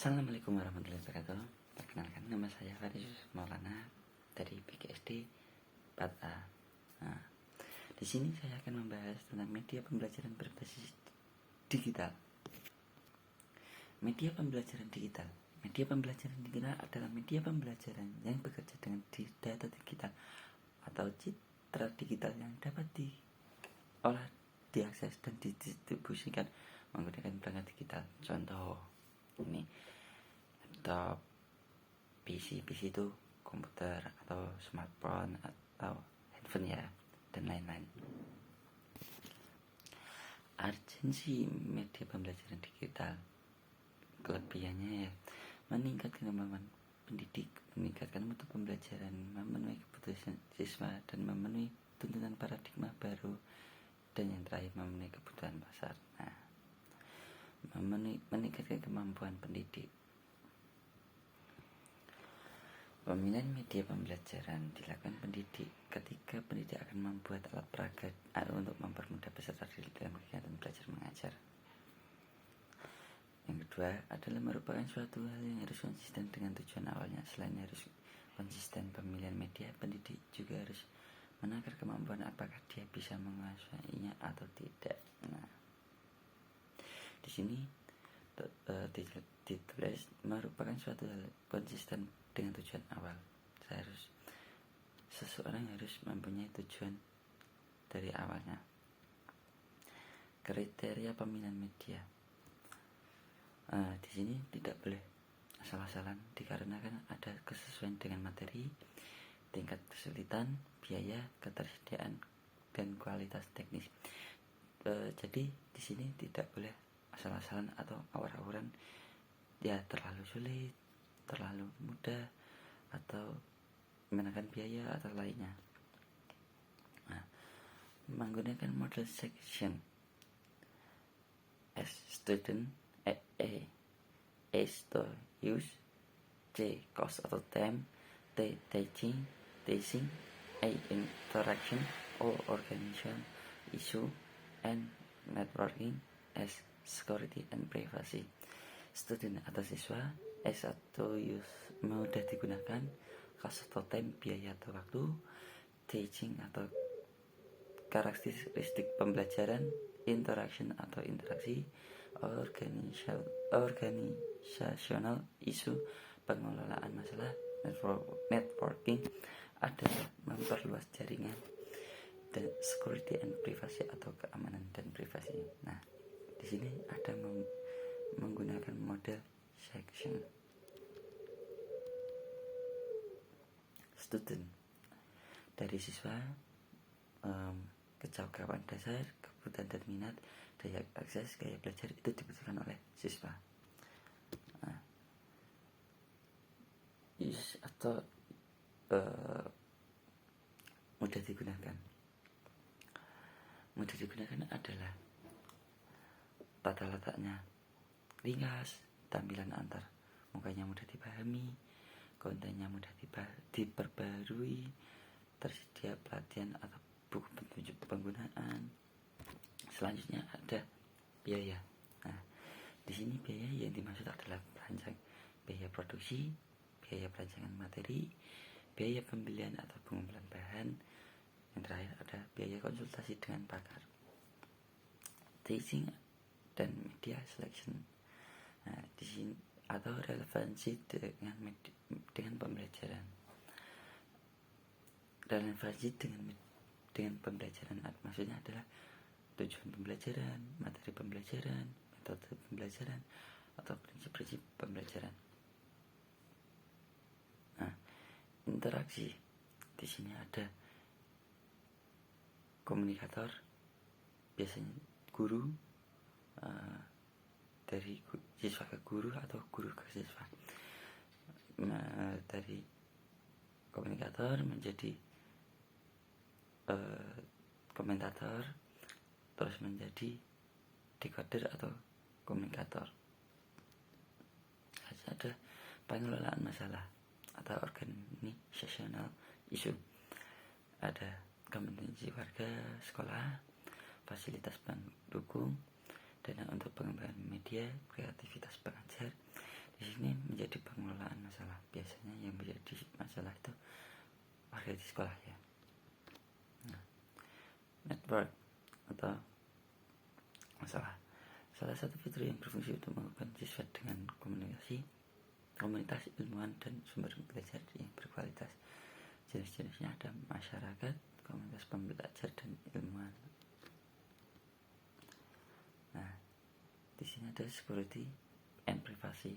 Assalamualaikum warahmatullahi wabarakatuh. Perkenalkan, nama saya Faris Maulana dari PGSD 4A. Nah, di sini saya akan membahas tentang media pembelajaran berbasis digital. Media pembelajaran digital. Media pembelajaran digital adalah media pembelajaran yang bekerja dengan data digital atau citra digital yang dapat diolah, diakses, dan didistribusikan menggunakan perangkat digital. Contoh ini laptop, PC itu komputer atau smartphone atau handphone ya, dan lain-lain. Urgensi media pembelajaran digital, kelebihannya ya meningkatkan kemampuan pendidik, meningkatkan mutu pembelajaran, memenuhi kebutuhan siswa, dan memenuhi tuntutan paradigma baru, dan yang terakhir memenuhi kebutuhan pasar. Nah, meningkatkan kemampuan pendidik. Pemilihan media pembelajaran dilakukan pendidik ketika pendidik akan membuat alat peraga untuk mempermudah peserta didik dalam kegiatan belajar mengajar. Yang kedua adalah merupakan suatu hal yang harus konsisten dengan tujuan awalnya. Selain harus konsisten pemilihan media, pendidik juga harus menakar kemampuan apakah dia bisa menguasainya atau tidak. Nah, di sini ditulis merupakan suatu hal konsisten dengan tujuan awal. Seseorang harus mempunyai tujuan dari awalnya. Kriteria pemilihan media. Di sini tidak boleh asal-asalan dikarenakan ada kesesuaian dengan materi, tingkat kesulitan, biaya, ketersediaan, dan kualitas teknis. Jadi di sini tidak boleh asal-asalan atau awur-awuran, ya terlalu sulit, terlalu mudah, atau menekan biaya atau lainnya. Nah, menggunakan model section S student, S to use, C cost atau time, T teaching, A interaction, O organization, issue, N networking, S security and privacy. Student atau siswa, S atau use mudah digunakan, cost atau time biaya atau waktu, teaching atau karakteristik pembelajaran, interaction atau interaksi, organisasional isu pengelolaan masalah, networking adalah memperluas jaringan, dan security and privacy atau keamanan dan privasi. Nah, di sini ada menggunakan model section. Student dari siswa, kecakapan dasar, kebutuhan dan minat, daya akses, gaya belajar itu dibutuhkan oleh siswa. Nah, use atau mudah digunakan. Mudah digunakan adalah tata letaknya ringkas, tampilan antar mukanya mudah dipahami, kontennya mudah diperbarui, tersedia pelatihan atau buku petunjuk penggunaan. Selanjutnya ada biaya. Nah, di sini biaya yang dimaksud adalah biaya produksi, biaya perancangan materi, biaya pembelian atau pengumpulan bahan. Yang terakhir ada biaya konsultasi dengan pakar. Teaching dan media selection. Nah, di sini atau relevansi dengan pembelajaran. Relevansi dengan pembelajaran maksudnya adalah tujuan pembelajaran, materi pembelajaran, metode pembelajaran, atau prinsip-prinsip pembelajaran. Nah, interaksi di sini ada komunikator, biasanya guru, dari siswa ke guru atau guru ke siswa. Nah, dari komunikator menjadi komentator, terus menjadi decoder atau komunikator. Ada pengelolaan masalah atau organisasional isu. Ada kompetensi warga, sekolah, fasilitas pendukung, dana untuk pengembangan media, kreativitas pengajar. Di sini masalah itu warga di sekolah ya. Nah, network atau masalah. Salah satu fitur yang berfungsi untuk menghubungkan siswa dengan komunitas ilmuwan dan sumber belajar yang berkualitas. Jenis-jenisnya ada masyarakat, komunitas pembelajar, dan ilmuwan. Nah, di sini ada security and privacy,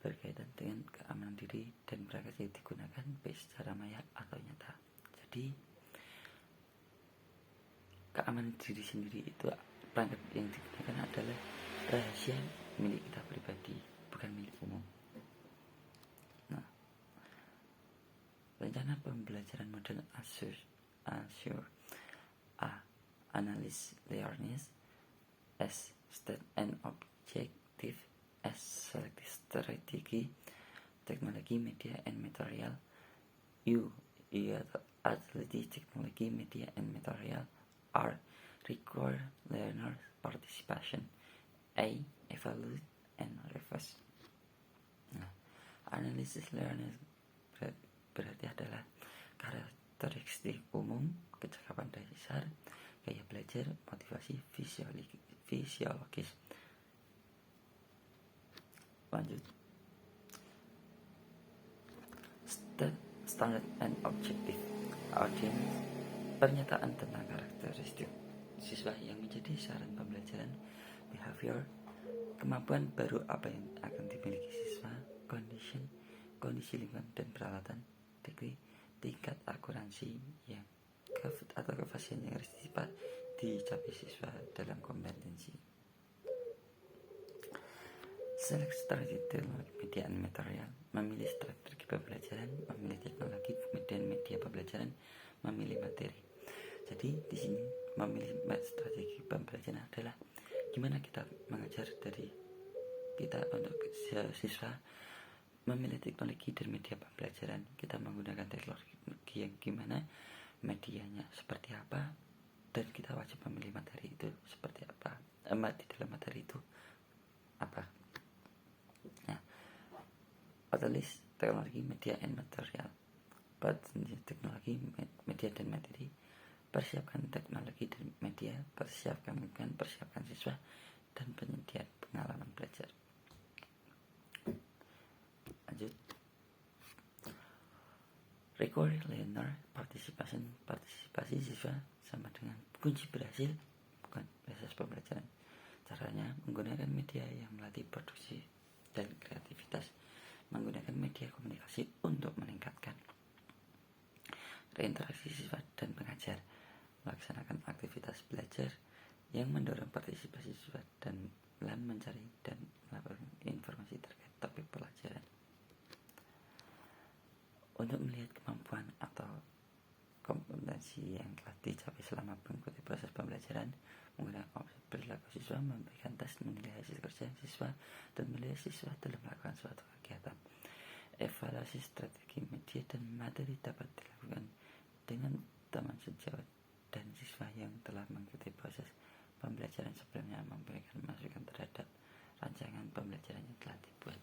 berkaitan dengan keamanan diri dan privasi yang digunakan baik secara maya atau nyata. Jadi keamanan diri sendiri itu perangkat yang digunakan adalah rahasia milik kita pribadi, bukan milik umum. Nah, rencana pembelajaran model Azure A. Analysis Learning, S. State and Objective, S. Selective Strategy, Teknologi Media and Material, U. Ability Technology Media and Material, R. Require learner participation, A. Evaluate and revise. Nah, analisis learner berarti adalah karakteristik umum, kecakapan dasar, gaya belajar, motivasi fisiologis. Lanjut. Standard and objective audience, pernyataan tentang karakteristik siswa yang menjadi syarat pembelajaran, behavior, kemampuan baru apa yang akan dimiliki siswa, kondisi lingkungan dan peralatan, degree, tingkat akurasi yang atau kefasihan yang harus dicapai siswa dalam kompetensi. Select strategi teknologi media dan material, memilih strategi pembelajaran, memilih teknologi dan media pembelajaran, memilih materi. Jadi di sini memilih strategi pembelajaran adalah gimana kita mengajar dari kita untuk siswa, memilih teknologi dan media pembelajaran. Kita menggunakan teknologi yang gimana, medianya seperti apa, dan kita wajib memilih materi itu seperti apa. Di dalam materi itu apa? Nah, list teknologi media and material. Teknologi media dan materi. Persiapkan teknologi dan media, persiapkan siswa, dan penyediaan pengalaman belajar. Lanjut. Require learner partisipasi siswa sama dengan kunci berhasil, bukan proses pembelajaran. Caranya menggunakan media yang melatih produksi dan kreativitas, menggunakan media komunikasi untuk meningkatkan reinteraksi siswa dan pengajar, melaksanakan aktivitas belajar yang mendorong partisipasi siswa dan mencari dan melakukan informasi terkait topik pelajaran. Untuk melihat kemampuan atau kompetensi yang telah dicapai selama mengikuti proses pembelajaran, menggunakan objek perilaku siswa, memberikan tes menilai hasil kerja siswa, dan menilai siswa dalam melakukan suatu kegiatan. Evaluasi strategi media dan materi dapat dilakukan dengan teman sejawat dan siswa yang telah mengikuti proses pembelajaran sebelumnya, memberikan masukan terhadap rancangan pembelajaran yang telah dibuat.